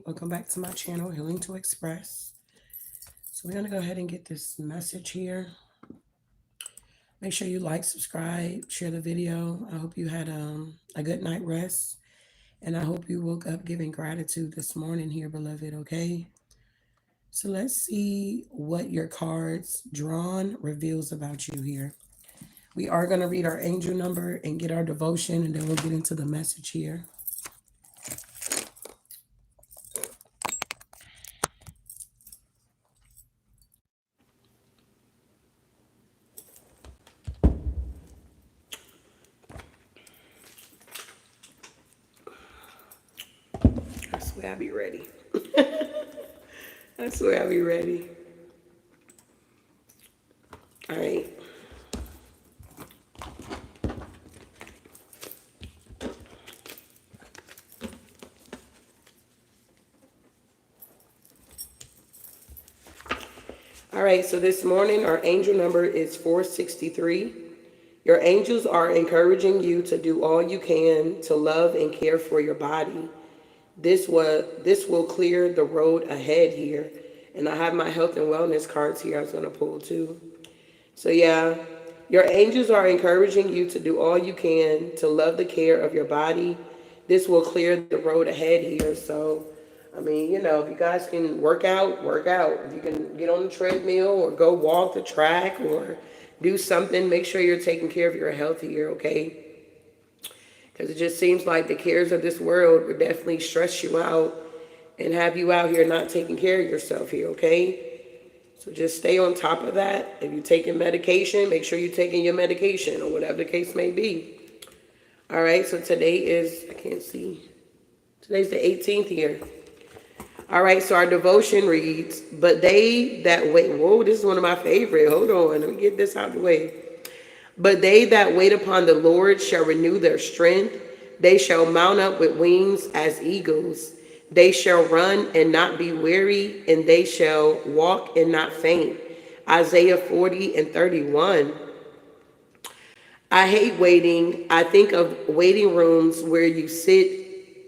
Welcome back to my channel, Healing to Express. So we're going to go ahead and get this message here. Make sure you like, subscribe, share the video. I hope you had a good night rest. And I hope you woke up giving gratitude this morning here, beloved, okay? So let's see what your cards drawn reveals about you here. We are going to read our angel number and get our devotion, and then we'll get into the message here. I swear I'll be ready. I swear I'll be ready. All right. All right, so this morning our angel number is 463. Your angels are encouraging you to do all you can to love and care for your body. This will clear the road ahead here. And I have my health and wellness cards here I was going to pull too. So yeah, your angels are encouraging you to do all you can to love the care of your body. This will clear the road ahead here. So, I mean, you know, if you guys can work out, work out. If you can get on the treadmill or go walk the track or do something, make sure you're taking care of your health here, okay? Because it just seems like the cares of this world would definitely stress you out and have you out here not taking care of yourself here, okay? So just stay on top of that. If you're taking medication, make sure you're taking your medication or whatever the case may be. All right, so today is, I can't see, today's the 18th here. All right, so our devotion reads, but they that wait, whoa, this is one of my favorite. Hold on, let me get this out of the way. But they that wait upon the Lord shall renew their strength. They shall mount up with wings as eagles. They shall run and not be weary, and they shall walk and not faint. Isaiah 40:31. I hate waiting. I think of waiting rooms where you sit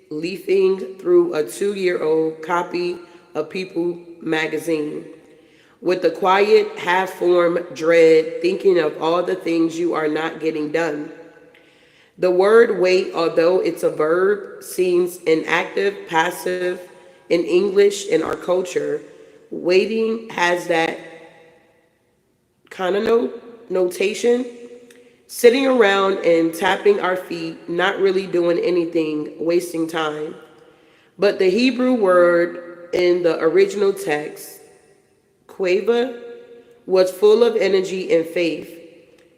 leafing through a 2-year-old copy of People magazine with the quiet, half-formed dread, thinking of all the things you are not getting done. The word wait, although it's a verb, seems inactive, passive in English in our culture. Waiting has that kind of notation. Sitting around and tapping our feet, not really doing anything, wasting time. But the Hebrew word in the original text, quava, was full of energy and faith.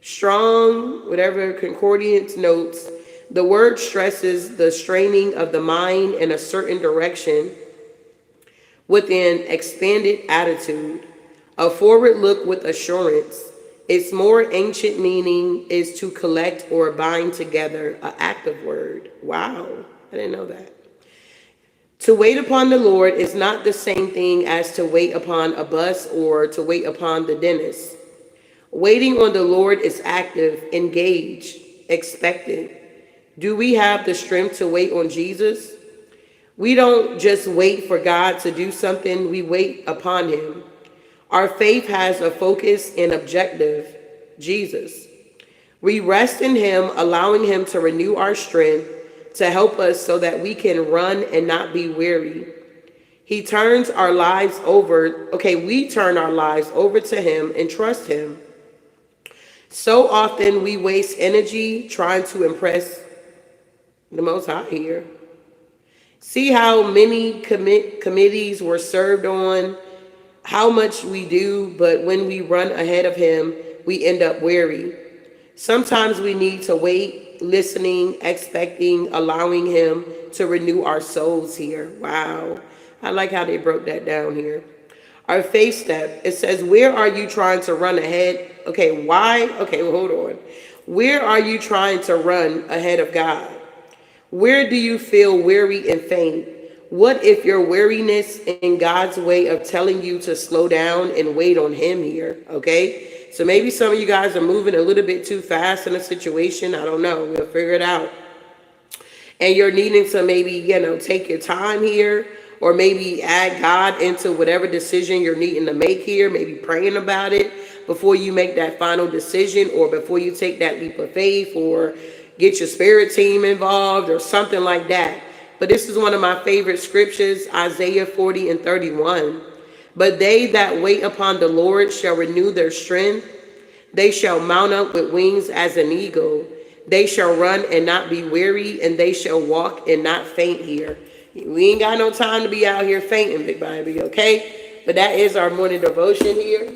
Strong, whatever concordance notes, the word stresses the straining of the mind in a certain direction with an expanded attitude, a forward look with assurance. Its more ancient meaning is to collect or bind together, an active word. Wow, I didn't know that. To wait upon the Lord is not the same thing as to wait upon a bus or to wait upon the dentist. Waiting on the Lord is active, engaged, expectant. Do we have the strength to wait on Jesus? We don't just wait for God to do something, we wait upon him. Our faith has a focus and objective, Jesus. We rest in him, allowing him to renew our strength to help us so that we can run and not be weary. We turn our lives over to him and trust him. So often we waste energy trying to impress the Most High here. See how many committees were served on, how much we do, but when we run ahead of him, we end up weary. Sometimes we need to wait, listening, expecting, allowing him to renew our souls here. Wow. I like how they broke that down here. Our faith step, it says, where are you trying to run ahead? Okay, why? Okay, well, hold on. Where are you trying to run ahead of God? Where do you feel weary and faint? What if your weariness in God's way of telling you to slow down and wait on him here, okay? So maybe some of you guys are moving a little bit too fast in a situation. I don't know. We'll figure it out. And you're needing to maybe, take your time here. or maybe add God into whatever decision you're needing to make here, maybe praying about it before you make that final decision, or before you take that leap of faith, or get your spirit team involved or something like that. But this is one of my favorite scriptures, Isaiah 40:31. But they that wait upon the Lord shall renew their strength. They shall mount up with wings as an eagle. They shall run and not be weary, and they shall walk and not faint here. We ain't got no time to be out here fainting, Big Baby, okay? But that is our morning devotion here.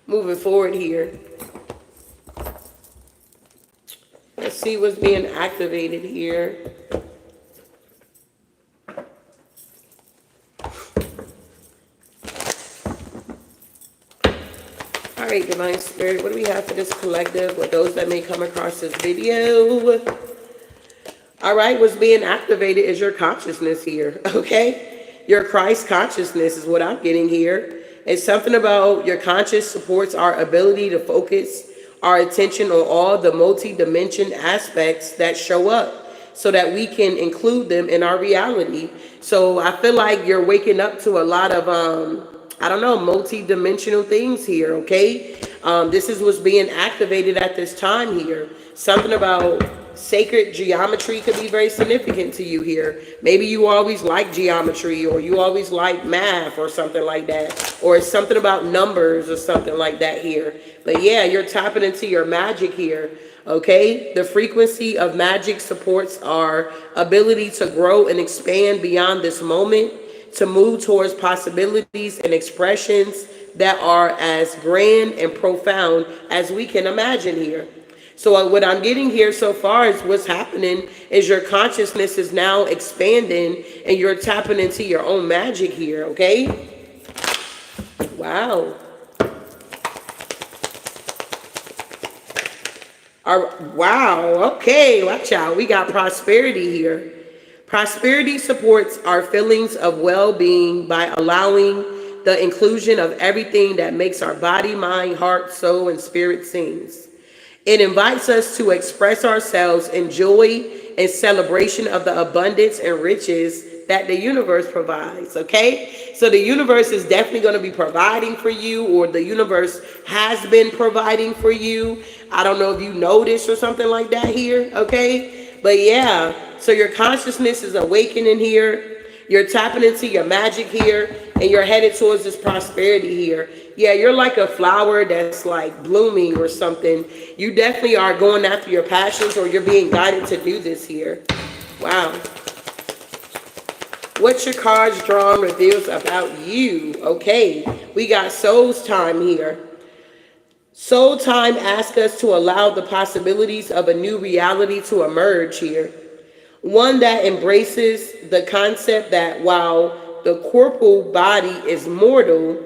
Moving forward here. Let's see what's being activated here. All right, Divine Spirit, what do we have for this collective, or those that may come across this video? All right, what's being activated is your consciousness here, okay? Your Christ consciousness is what I'm getting here. It's something about your conscious supports our ability to focus our attention on all the multi-dimension aspects that show up, so that we can include them in our reality. So I feel like you're waking up to a lot of, I don't know, multi-dimensional things here, okay? This is what's being activated at this time here. Something about sacred geometry could be very significant to you here. Maybe you always like geometry, or you always like math or something like that. Or it's something about numbers or something like that here. But yeah, you're tapping into your magic here. Okay, the frequency of magic supports our ability to grow and expand beyond this moment, to move towards possibilities and expressions that are as grand and profound as we can imagine here. So what I'm getting here so far is what's happening is your consciousness is now expanding, and you're tapping into your own magic here, okay? Wow. Wow, okay, watch out. We got prosperity here. Prosperity supports our feelings of well-being by allowing the inclusion of everything that makes our body, mind, heart, soul, and spirit sings. It invites us to express ourselves in joy and celebration of the abundance and riches that the universe provides, okay? So the universe is definitely going to be providing for you, or the universe has been providing for you. I don't know if you noticed or something like that here, okay? But yeah, so your consciousness is awakening here. You're tapping into your magic here, and you're headed towards this prosperity here. Yeah, you're like a flower that's like blooming or something. You definitely are going after your passions, or you're being guided to do this here. Wow. What your cards drawn reveals about you. Okay, we got soul's time here. Soul time asks us to allow the possibilities of a new reality to emerge here. One that embraces the concept that while the corporal body is mortal,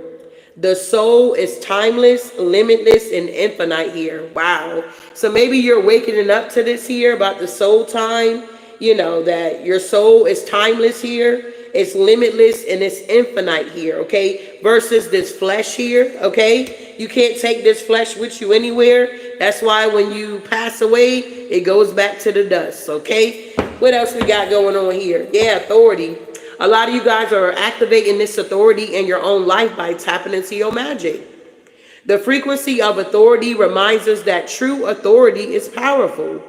the soul is timeless, limitless, and infinite here. Wow. So maybe you're waking up to this here about the soul time, you know, that your soul is timeless here, it's limitless, and it's infinite here, okay? Versus this flesh here, okay? You can't take this flesh with you anywhere. That's why when you pass away, it goes back to the dust, okay? What else we got going on here? Yeah, authority. A lot of you guys are activating this authority in your own life by tapping into your magic. The frequency of authority reminds us that true authority is powerful,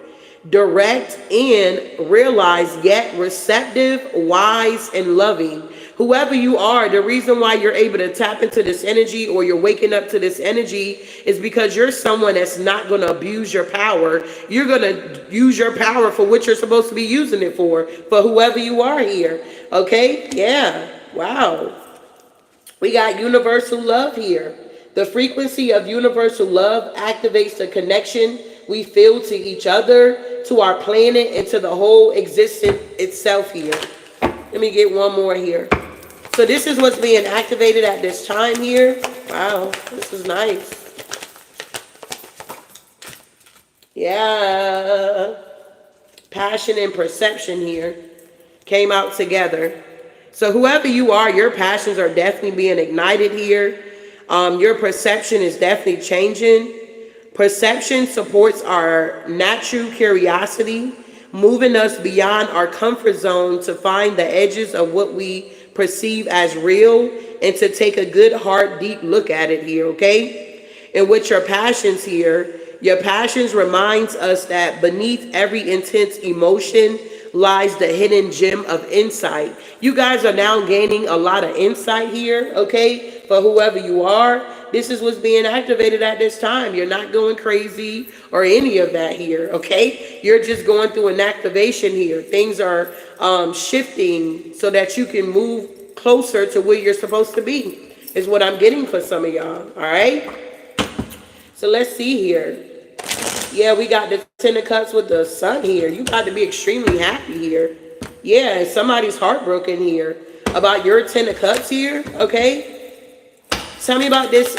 direct, and realized, yet receptive, wise, and loving. Whoever you are, the reason why you're able to tap into this energy, or you're waking up to this energy, is because you're someone that's not going to abuse your power. You're going to use your power for what you're supposed to be using it for whoever you are here. Okay? Yeah. Wow. We got universal love here. The frequency of universal love activates the connection we feel to each other, to our planet, and to the whole existence itself here. Let me get one more here. So this is what's being activated at this time here. Wow, this is nice. Yeah. Passion and perception here came out together. So whoever you are, your passions are definitely being ignited here. Your perception is definitely changing. Perception supports our natural curiosity, moving us beyond our comfort zone to find the edges of what we perceive as real and to take a good, hard, deep look at it here, okay? And with your passions here, your passions reminds us that beneath every intense emotion lies the hidden gem of insight. You guys are now gaining a lot of insight here, okay? For whoever you are, this is what's being activated at this time. You're not going crazy or any of that here, okay? You're just going through an activation here. Things are shifting so that you can move closer to where you're supposed to be, is what I'm getting for some of y'all, all right? So let's see here. Yeah, we got the Ten of Cups with the Sun here. You got to be extremely happy here. Yeah, and somebody's heartbroken here about your Ten of Cups here, okay? Tell me about this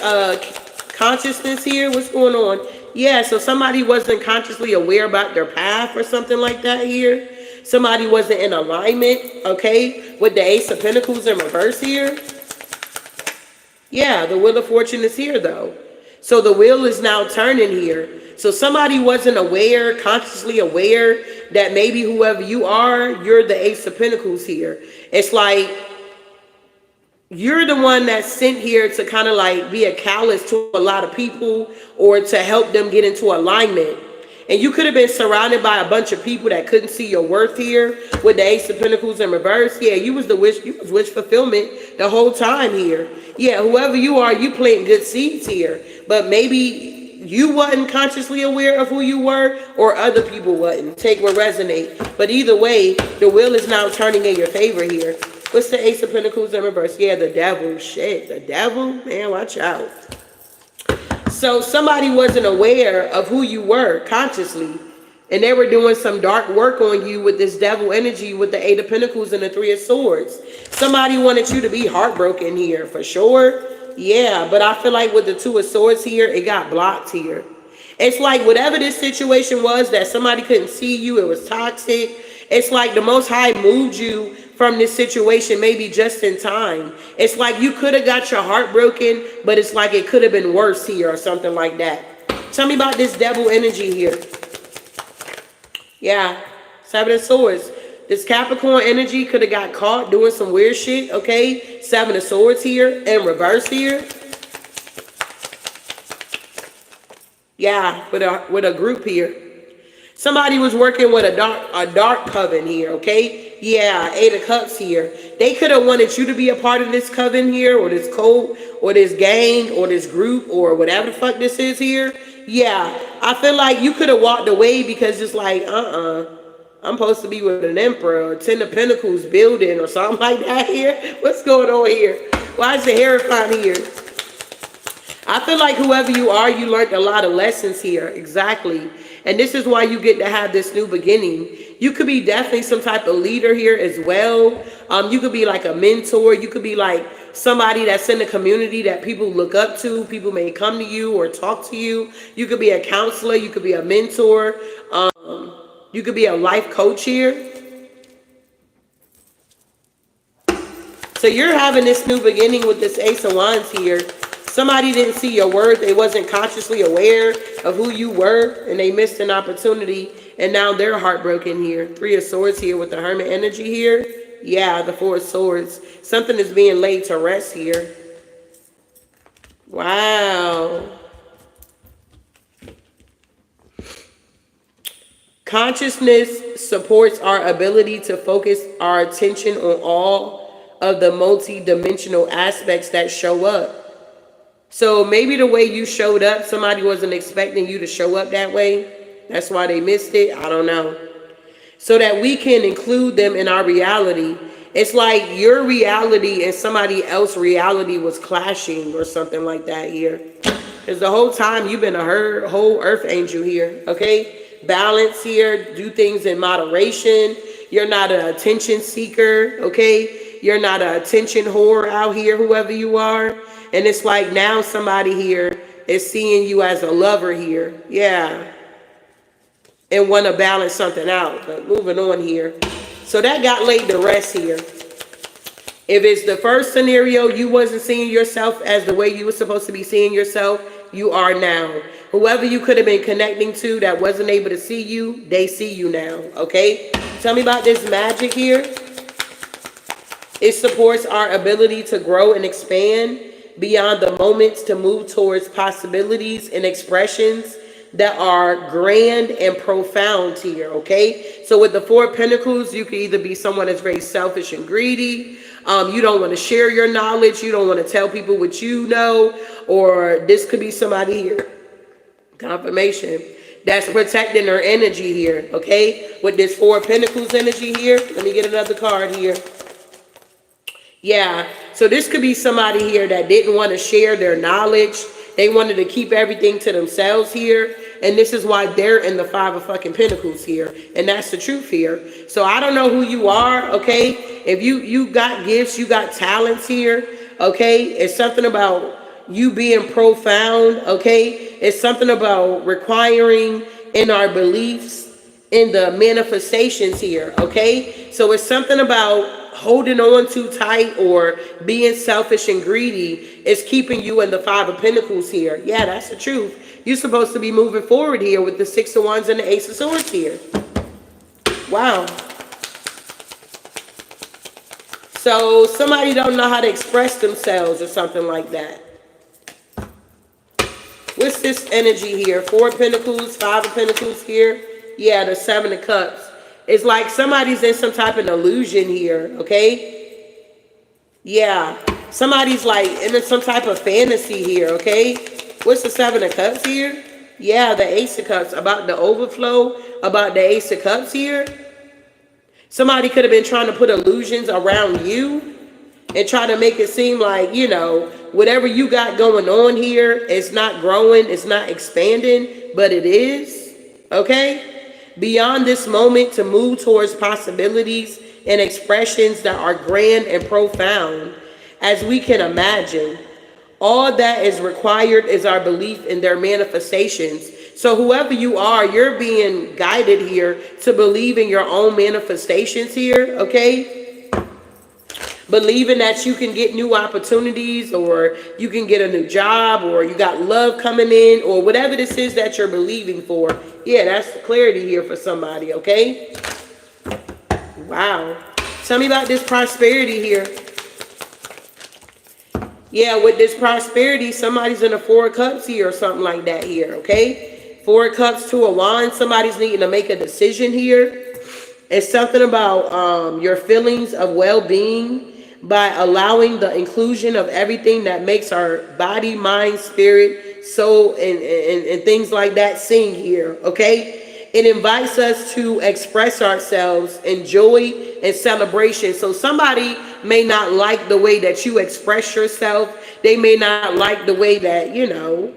consciousness here. What's going on? Yeah, so somebody wasn't consciously aware about their path or something like that here. Somebody wasn't in alignment, okay, with the Ace of Pentacles in reverse here. Yeah, the Wheel of Fortune is here, though. So the wheel is now turning here. So somebody wasn't aware, consciously aware, that maybe whoever you are, you're the Ace of Pentacles here. It's like you're the one that's sent here to kind of like be a callus to a lot of people or to help them get into alignment. And you could have been surrounded by a bunch of people that couldn't see your worth here with the Ace of Pentacles in reverse. Yeah, you was wish fulfillment the whole time here. Yeah, whoever you are, you planting good seeds here. But maybe you wasn't consciously aware of who you were, or other people wasn't. Take what resonate. But either way, the wheel is now turning in your favor here. What's the Ace of Pentacles in reverse? Yeah, the devil. Shit, the devil? Man, watch out. So somebody wasn't aware of who you were consciously, and they were doing some dark work on you with this devil energy with the Eight of Pentacles and the Three of Swords. Somebody wanted you to be heartbroken here for sure. Yeah, but I feel like with the Two of Swords here, it got blocked here. It's like whatever this situation was that somebody couldn't see you, it was toxic. It's like the Most High moved you from this situation maybe just in time. It's like you could have got your heart broken, but it's like it could have been worse here or something like that. Tell me about this devil energy here. Yeah, Seven of Swords. This Capricorn energy could have got caught doing some weird shit, okay? Seven of Swords here in reverse here. Yeah, with a group here. Somebody was working with a dark coven here, okay? Yeah, Eight of Cups here. They could have wanted you to be a part of this coven here, or this cult, or this gang, or this group, or whatever the fuck this is here. Yeah, I feel like you could have walked away because it's like, I'm supposed to be with an emperor or Ten of Pentacles building or something like that here. What's going on here? Why is the Hierophant here? I feel like whoever you are, you learned a lot of lessons here. Exactly. And this is why you get to have this new beginning. You could be definitely some type of leader here as well. You could be like a mentor. You could be like somebody that's in the community that people look up to. People may come to you or talk to you. You could be a counselor. You could be a mentor. You could be a life coach here. So you're having this new beginning with this Ace of Wands here. Somebody didn't see your worth. They wasn't consciously aware of who you were, and they missed an opportunity, and now they're heartbroken here. Three of Swords here with the Hermit energy here. Yeah, the Four of Swords. Something is being laid to rest here. Wow. Consciousness supports our ability to focus our attention on all of the multi-dimensional aspects that show up. So maybe the way you showed up, somebody wasn't expecting you to show up that way. That's why they missed it. I don't know. So that we can include them in our reality. It's like your reality and somebody else's reality was clashing or something like that here. Because the whole time you've been a whole earth angel here, okay? Balance here, do things in moderation. You're not an attention seeker, okay? You're not an attention whore out here, whoever you are. And it's like now somebody here is seeing you as a lover here. Yeah. And want to balance something out. But moving on here. So that got laid to rest here. If it's the first scenario, you wasn't seeing yourself as the way you were supposed to be seeing yourself, you are now. whoever you could have been connecting to that wasn't able to see you, they see you now, okay? Tell me about this magic here. It supports our ability to grow and expand beyond the moments, to move towards possibilities and expressions that are grand and profound here, okay? So with the Four of Pentacles, you can either be someone that's very selfish and greedy. You don't want to share your knowledge. You don't want to tell people what you know. Or this could be somebody here, confirmation, that's protecting their energy here, okay? With this Four of Pentacles energy here, let me get another card here. Yeah, so this could be somebody here that didn't want to share their knowledge. They wanted to keep everything to themselves here. And this is why they're in the Five of fucking Pentacles here. And that's the truth here. So I don't know who you are, okay? If you got gifts, you got talents here, okay? It's something about you being profound, okay? It's something about requiring in our beliefs, in the manifestations here, okay? So it's something about holding on too tight or being selfish and greedy is keeping you in the Five of Pentacles here. Yeah, that's the truth. You're supposed to be moving forward here with the Six of Wands and the Ace of Swords here. Wow. So somebody don't know how to express themselves or something like that. What's this energy here? Four of Pentacles, Five of Pentacles here. Yeah, the Seven of Cups. It's like somebody's in some type of illusion here, okay? Yeah, somebody's like in some type of fantasy here, okay? What's the Seven of Cups here? Yeah, the Ace of Cups, about the overflow, about the Ace of Cups here. Somebody could have been trying to put illusions around you and try to make it seem like, you know, whatever you got going on here, it's not growing, it's not expanding, but it is, okay? Beyond this moment, to move towards possibilities and expressions that are grand and profound as we can imagine. All that is required is our belief in their manifestations. So whoever you are, you're being guided here to believe in your own manifestations here, okay? Believing that you can get new opportunities, or you can get a new job, or you got love coming in, or whatever this is that you're believing for. Yeah, that's the clarity here for somebody, okay? Wow. Tell me about this prosperity here. Yeah, with this prosperity, somebody's in a Four of Cups here or something like that here, okay? Four of Cups, Two of Wands, somebody's needing to make a decision here. It's something about your feelings of well-being by allowing the inclusion of everything that makes our body, mind, spirit, soul, and things like that sing here, okay? It invites us to express ourselves in joy and celebration. So somebody may not like the way that you express yourself. They may not like the way that, you know,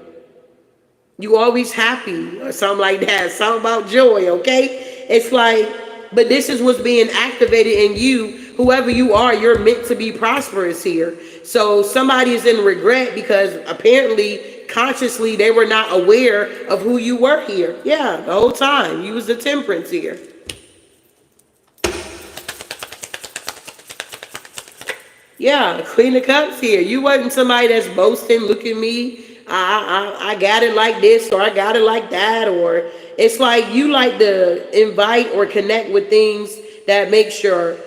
you always happy or something like that. Something about joy, okay? It's like, but this is what's being activated in you. Whoever you are, you're meant to be prosperous here. So somebody is in regret because apparently, consciously, they were not aware of who you were here. Yeah, the whole time. You was the Temperance here. Yeah, Queen of Cups here. You wasn't somebody that's boasting, look at me. I got it like this, or I got it like that, or it's like you like to invite or connect with things that makes your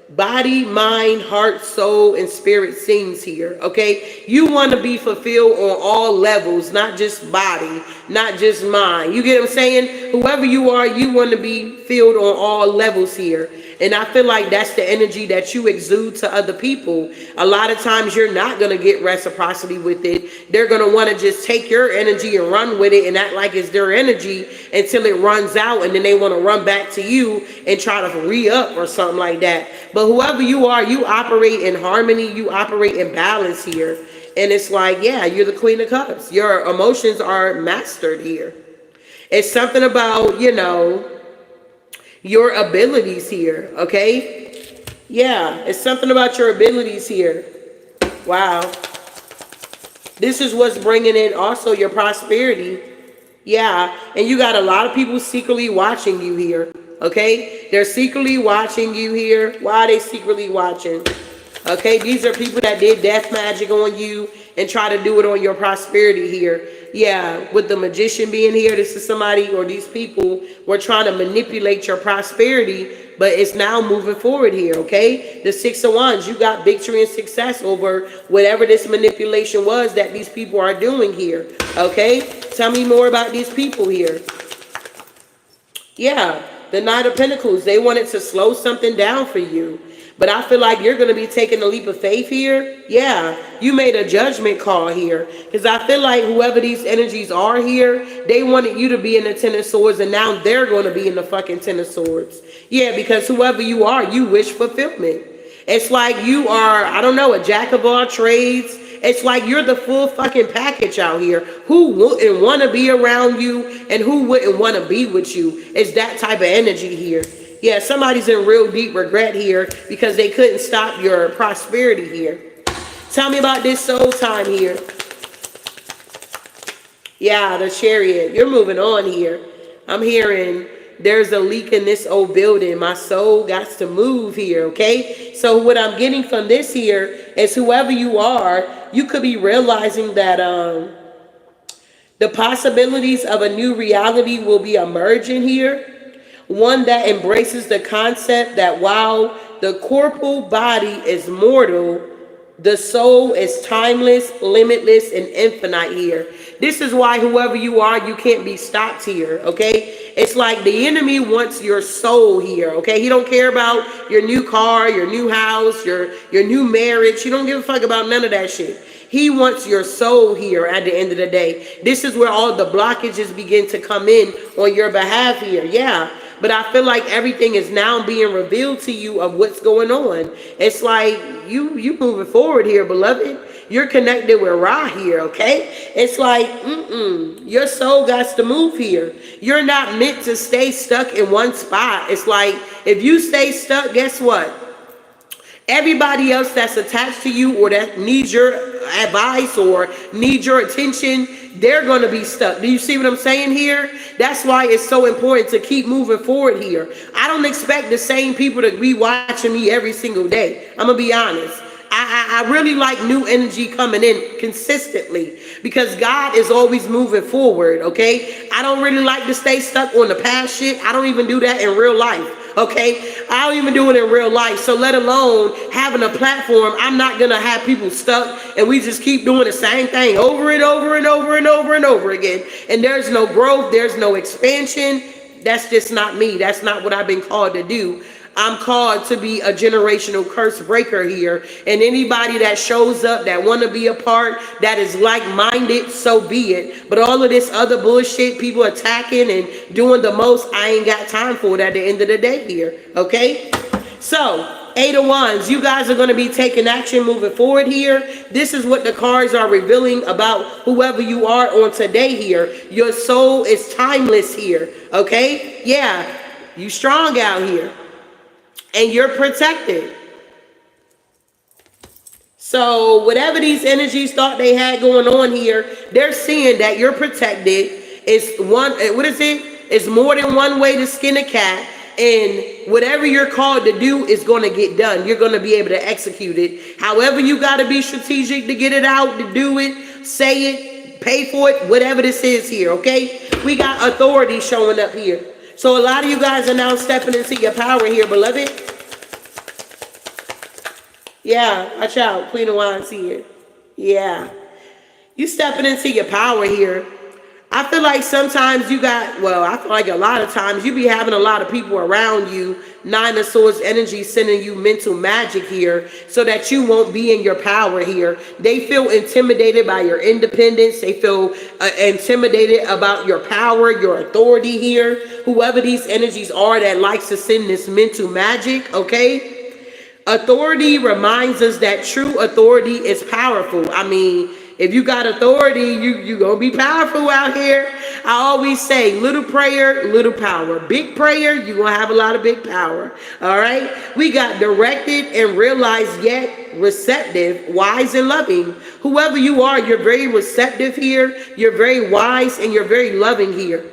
body, mind, heart, soul, and spirit sings here, okay? You want to be fulfilled on all levels, not just body, not just mind. You get what I'm saying? Whoever you are, you want to be filled on all levels here. And I feel like that's the energy that you exude to other people. A lot of times you're not going to get reciprocity with it. They're going to want to just take your energy and run with it and act like it's their energy until it runs out. And then they want to run back to you and try to re-up or something like that. But whoever you are, you operate in harmony. You operate in balance here. And it's like, yeah, you're the Queen of Cups. Your emotions are mastered here. It's something about, you know, your abilities here, okay? Yeah, it's something about your abilities here. Wow. This is what's bringing in also your prosperity. Yeah, and you got a lot of people secretly watching you here, okay? They're secretly watching you here. Why are they secretly watching? Okay, these are people that did death magic on you and try to do it on your prosperity here. Yeah, with the magician being here, this is somebody or these people were trying to manipulate your prosperity, but it's now moving forward here, okay? The Six of Wands, you got victory and success over whatever this manipulation was that these people are doing here, okay? Tell me more about these people here. Yeah, the Knight of Pentacles, they wanted to slow something down for you. But I feel like you're going to be taking a leap of faith here. Yeah, you made a judgment call here. Because I feel like whoever these energies are here, they wanted you to be in the Ten of Swords, and now they're going to be in the fucking Ten of Swords. Yeah, because whoever you are, you wish fulfillment. It's like you are, I don't know, a jack of all trades. It's like you're the full fucking package out here. Who wouldn't want to be around you and who wouldn't want to be with you? It's that type of energy here. Yeah, somebody's in real deep regret here because they couldn't stop your prosperity here. Tell me about this soul time here. Yeah, the Chariot. You're moving on here. I'm hearing there's a leak in this old building. My soul got to move here, okay? So what I'm getting from this here is whoever you are, you could be realizing that the possibilities of a new reality will be emerging here. One that embraces the concept that while the corporal body is mortal, the soul is timeless, limitless, and infinite here. This is why whoever you are, you can't be stopped here, okay? It's like the enemy wants your soul here, okay? He don't care about your new car, your new house, your new marriage. He don't give a fuck about none of that shit. He wants your soul here at the end of the day. This is where all the blockages begin to come in on your behalf here, yeah. But I feel like everything is now being revealed to you of what's going on. It's like you moving forward here, beloved. You're connected with Ra here, okay? It's like, your soul got to move here. You're not meant to stay stuck in one spot. It's like, if you stay stuck, guess what? Everybody else that's attached to you or that needs your advice or needs your attention, they're going to be stuck. Do you see what I'm saying here? That's why it's so important to keep moving forward here. I don't expect the same people to be watching me every single day. I'm going to be honest. I really like new energy coming in consistently because God is always moving forward, okay? I don't really like to stay stuck on the past shit. I don't even do that in real life. Okay, I don't even do it in real life, so let alone having a platform. I'm not gonna have people stuck and we just keep doing the same thing over and over and over and over and over again, and there's no growth, there's no expansion. That's just not me. That's not what I've been called to do. I'm called to be a generational curse breaker here, and anybody that shows up that want to be a part, that is like-minded, so be it. But all of this other bullshit, people attacking and doing the most, I ain't got time for it at the end of the day here, okay? So, Eight of Wands, you guys are going to be taking action moving forward here. This is what the cards are revealing about whoever you are on today here. Your soul is timeless here, okay? Yeah, you strong out here. And you're protected. So whatever these energies thought they had going on here, they're seeing that you're protected. It's one, what is it? It's more than one way to skin a cat. And whatever you're called to do is going to get done. You're going to be able to execute it. However, you got to be strategic to get it out, to do it, say it, pay for it, whatever this is here, okay? We got authority showing up here. So a lot of you guys are now stepping into your power here, beloved. Yeah, watch out. Queen of Wands here. Yeah. You stepping into your power here. I feel like sometimes you got, well, I feel like a lot of times you be having a lot of people around you, Nine of Swords energy sending you mental magic here so that you won't be in your power here. They feel intimidated by your independence. They feel intimidated about your power, your authority here. Whoever these energies are that likes to send this mental magic, okay? Authority reminds us that true authority is powerful. I mean, if you got authority, you gonna be powerful out here. I always say, little prayer, little power. Big prayer, you're gonna have a lot of big power. All right? We got directed and realized yet receptive, wise and loving. Whoever you are, you're very receptive here. You're very wise and you're very loving here.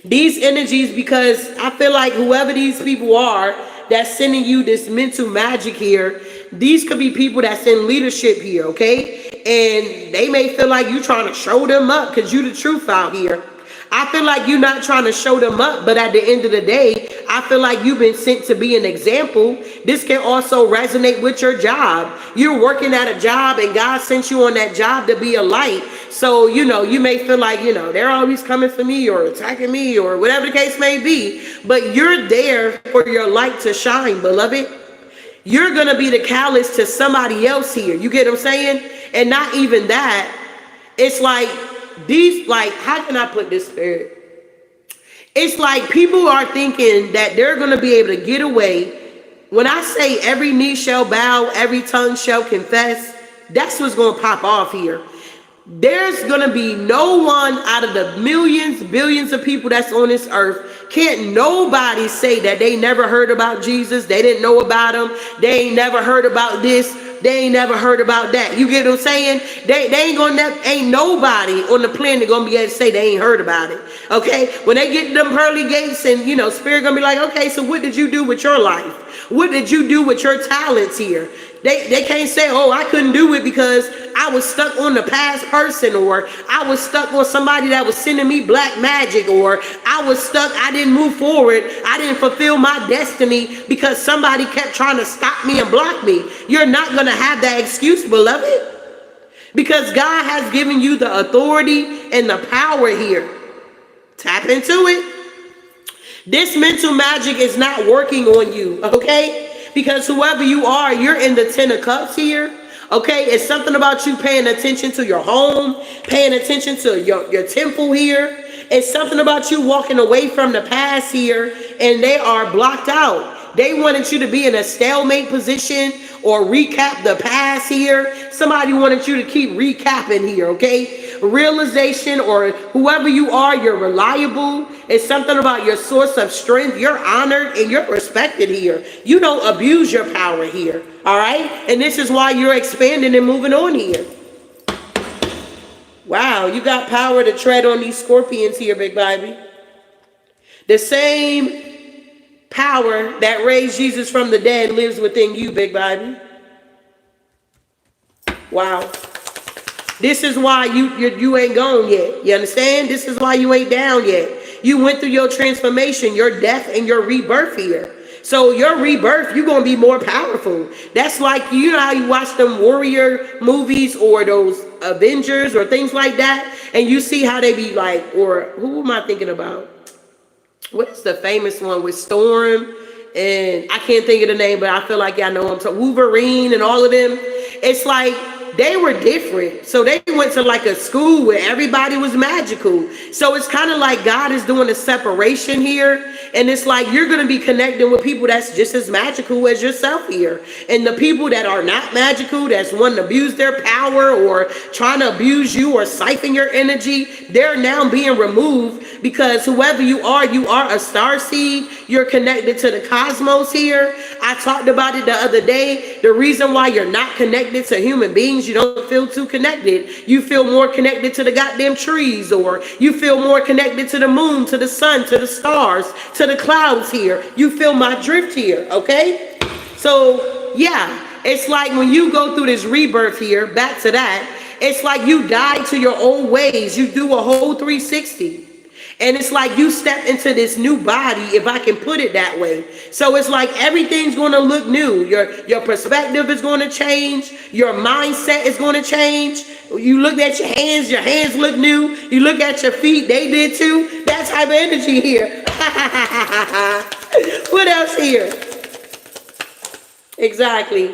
These energies, because I feel like whoever these people are that's sending you this mental magic here, These could be people that's in leadership here, okay? And they may feel like you trying to show them up because you the truth out here. I feel like you're not trying to show them up, but at the end of the day, I feel like you've been sent to be an example. This can also resonate with your job. You're working at a job and God sent you on that job to be a light. So, you may feel like, they're always coming for me or attacking me or whatever the case may be, but you're there for your light to shine, beloved. You're going to be the catalyst to somebody else here. You get what I'm saying? And not even that. It's like, how can I put this, Spirit? It's like people are thinking that they're going to be able to get away. When I say every knee shall bow, every tongue shall confess, that's what's going to pop off here. There's going to be no one out of the millions, billions of people that's on this earth. Can't nobody say that they never heard about Jesus. They didn't know about him. They ain't never heard about this. They ain't never heard about that. You get what I'm saying? Ain't nobody on the planet gonna be able to say they ain't heard about it. Okay? When they get to them pearly gates and, Spirit gonna be like, okay, so what did you do with your life? What did you do with your talents here? They can't say, oh, I couldn't do it because I was stuck on the past person, or I was stuck on somebody that was sending me black magic, or I was stuck, I didn't move forward, I didn't fulfill my destiny because somebody kept trying to stop me and block me. You're not going to have that excuse, beloved, because God has given you the authority and the power here. Tap into it. This mental magic is not working on you, okay? Because whoever you are, you're in the 10 of cups here. Okay, it's something about you paying attention to your home, paying attention to your temple here. It's something about you walking away from the past here, and they are blocked out. They wanted you to be in a stalemate position or recap the past here. Somebody wanted you to keep recapping here, okay? Realization, or whoever you are, you're reliable. It's something about your source of strength. You're honored and you're respected here. You don't abuse your power here, all right? And this is why you're expanding and moving on here. Wow, you got power to tread on these scorpions here, big baby. The same power that raised Jesus from the dead lives within you, big baby. Wow. This is why you ain't gone yet. You understand? This is why you ain't down yet. You went through your transformation, your death, and your rebirth here. So your rebirth, you're going to be more powerful. That's like, how you watch them warrior movies or those Avengers or things like that, and you see how they be like, or who am I thinking about? What's the famous one with Storm? And I can't think of the name, but I feel like y'all know what I'm talking. Wolverine and all of them. It's like, they were different. So they went to like a school where everybody was magical. So it's kind of like God is doing a separation here. And it's like you're going to be connecting with people that's just as magical as yourself here. And the people that are not magical, that's wanting to abuse their power or trying to abuse you or siphon your energy, they're now being removed, because whoever you are a star seed. You're connected to the cosmos here. I talked about it the other day. The reason why you're not connected to human beings, you don't feel too connected. You feel more connected to the goddamn trees, or you feel more connected to the moon, to the sun, to the stars, to the clouds here. You feel my drift here, okay? So, yeah, it's like when you go through this rebirth here, back to that, it's like you die to your old ways. You do a whole 360. And it's like you step into this new body, if I can put it that way. So it's like everything's going to look new. Your perspective is going to change. Your mindset is going to change. You look at your hands look new. You look at your feet, they did too. That type of energy here. What else here? Exactly.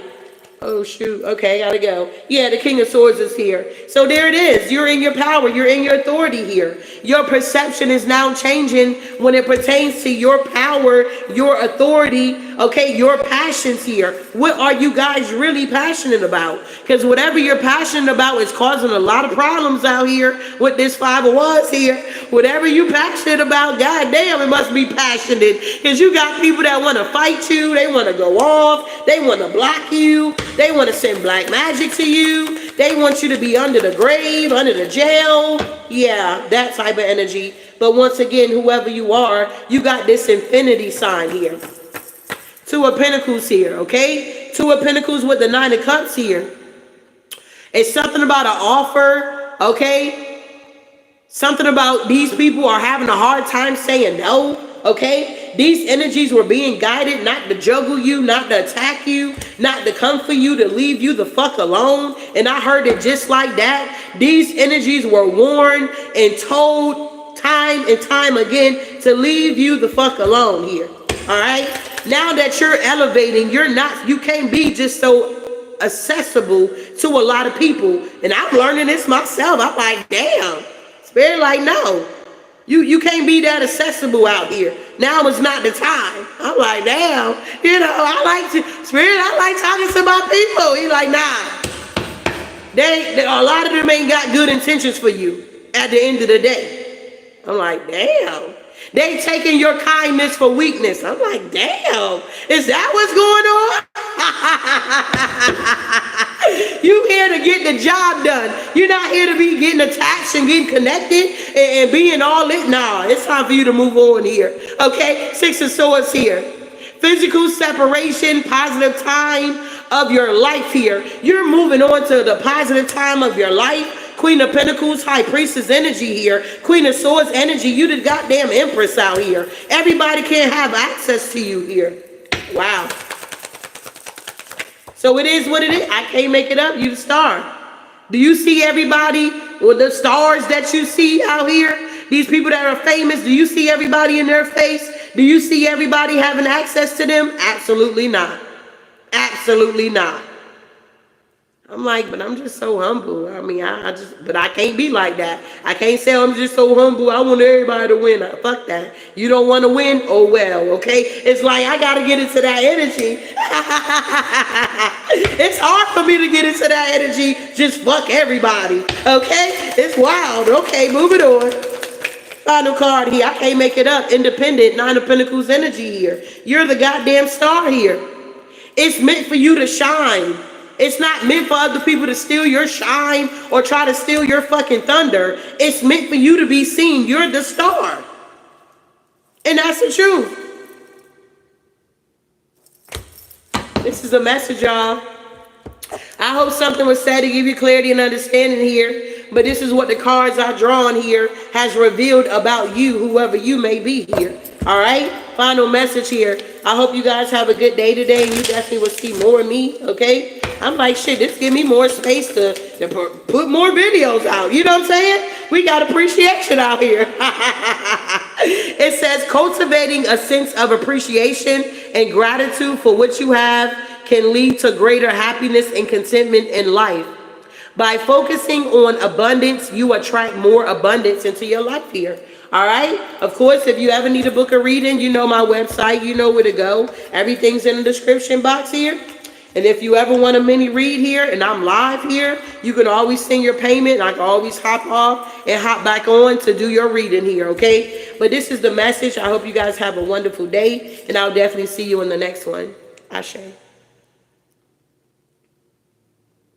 Oh, shoot. Okay, gotta go. Yeah, the King of Swords is here. So there it is. You're in your power. You're in your authority here. Your perception is now changing when it pertains to your power, your authority, okay, your passions here. What are you guys really passionate about? Because whatever you're passionate about is causing a lot of problems out here with this 5 of Wands here. Whatever you're passionate about, goddamn, it must be passionate. Because you got people that want to fight you. They want to go off. They want to block you. They want to send black magic to you. They want you to be under the grave, under the jail. Yeah, that type of energy. But once again, whoever you are, you got this infinity sign here. 2 of Pentacles here, okay? Two of Pentacles with the Nine of Cups here. It's something about an offer, okay? Something about these people are having a hard time saying no, okay? These energies were being guided not to juggle you, not to attack you, not to come for you, to leave you the fuck alone. And I heard it just like that. These energies were warned and told time and time again to leave you the fuck alone here, all right? Now that you're elevating, you can't be just so accessible to a lot of people. And I'm learning this myself. I'm like, damn. Spirit like, no. You can't be that accessible out here. Now is not the time. I'm like, damn. I like talking to my people. He's like, nah. A lot of them ain't got good intentions for you at the end of the day. I'm like, damn. They taking your kindness for weakness. I'm like, damn, is that what's going on? You here to get the job done. You're not here to be getting attached and getting connected and being all lit. Nah, it's time for you to move on here. Okay, Six of Swords here. Physical separation, positive time of your life here. You're moving on to the positive time of your life. Queen of Pentacles, High Priestess energy here. Queen of Swords energy. You the goddamn Empress out here. Everybody can't have access to you here. Wow. So it is what it is. I can't make it up. You the star. Do you see everybody with the stars that you see out here? These people that are famous, do you see everybody in their face? Do you see everybody having access to them? Absolutely not. Absolutely not. I'm like, but I'm just so humble. I mean, but I can't be like that. I can't say I'm just so humble. I want everybody to win. Fuck that. You don't want to win? Oh, well, okay? It's like, I got to get into that energy. It's hard for me to get into that energy. Just fuck everybody, okay? It's wild. Okay, moving on. Final card here. I can't make it up. Independent, Nine of Pentacles energy here. You're the goddamn star here. It's meant for you to shine. It's not meant for other people to steal your shine or try to steal your fucking thunder. It's meant for you to be seen. You're the star. And that's the truth. This is a message, y'all. I hope something was said to give you clarity and understanding here. But this is what the cards I've drawn here has revealed about you, whoever you may be here. All right? Final message here. I hope you guys have a good day today. And you definitely will see more of me, okay? I'm like, shit, this give me more space to put more videos out. You know what I'm saying? We got appreciation out here. It says, cultivating a sense of appreciation and gratitude for what you have can lead to greater happiness and contentment in life. By focusing on abundance, you attract more abundance into your life here. All right? Of course, if you ever need a book of reading, you know my website. You know where to go. Everything's in the description box here. And if you ever want a mini read here and I'm live here, you can always send your payment. I can always hop off and hop back on to do your reading here, okay? But this is the message. I hope you guys have a wonderful day, and I'll definitely see you in the next one. Ashe.